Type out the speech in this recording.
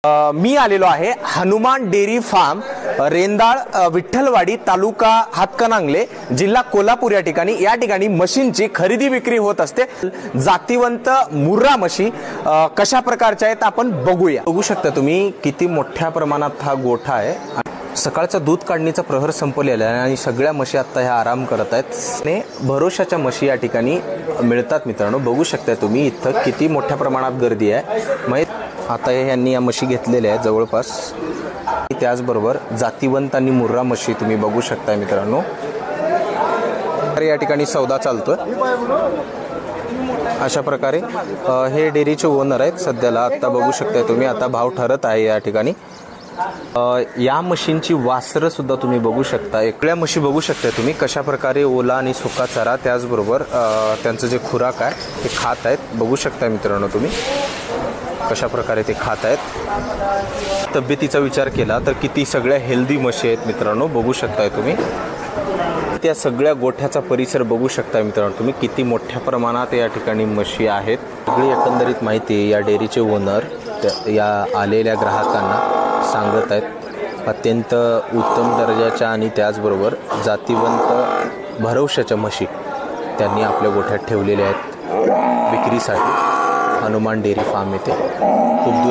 मी आलेलो आहे Hanuman dairy form Rendal Vitthalwadi तालुका हातकणंगले जिल्हा कोल्हापूर या ठिकाणी मशीनची खरेदी विक्री होत असते। जातीवंत मुर्रा म्हशी कशा प्रकारच्या आहेत आपण बघूया। बघू शकता तुम्ही किती मोठ्या प्रमाणात हा गोठा आहे। सकाळचा दूध काढणीचा प्रहर संपलेला आहे आणि सगळ्या म्हशी आता ह्या आराम करत आहेत। ने भरोशाच्या म्हशी या ठिकाणी मिळतात। मित्रांनो बघू शकता तुम्ही इथं किती मोठ्या प्रमाणात गर्दी आहे। आता यांनी या म्हशी घेतलेल्या आहेत जवळपास। त्याचबरोबर जातीवंत आणि मुर्रा म्हशी तुम्ही बघू शकता मित्रांनो। या ठिकाणी सौदा चालतोय अशा प्रकारे। हे डेअरीचे ओनर आहेत सध्याला। आता बघू शकता तुम्ही आता भाव ठरत आहे या ठिकाणी। या मशीनची वासरं सुद्धा तुम्ही बघू शकता। एकल्या म्हशी बघू शकता तुम्ही कशा प्रकारे ओला आणि सुका चारा त्याचबरोबर त्यांचं जे खुराक आहे ते खात आहेत। बघू शकता मित्रांनो तुम्ही कशा प्रकारे ते खात आहेत। तब्येतीचा विचार केला तर किती सगळ्या हेल्दी म्हशी आहेत मित्रांनो। बघू शकताय तुम्ही त्या सगळ्या गोठ्याचा परिसर बघू शकता मित्रांनो तुम्ही किती मोठ्या प्रमाणात या ठिकाणी म्हशी आहेत। सगळी एकंदरीत माहिती या डेअरीचे ओनर या आलेल्या ग्राहकांना सांगत आहेत। अत्यंत उत्तम दर्जाच्या आणि त्याचबरोबर जातीवंत भरवशाच्या म्हशी त्यांनी आपल्या गोठ्यात ठेवलेल्या आहेत विक्रीसाठी। हनुमान डेअरी फार्म येथे खूप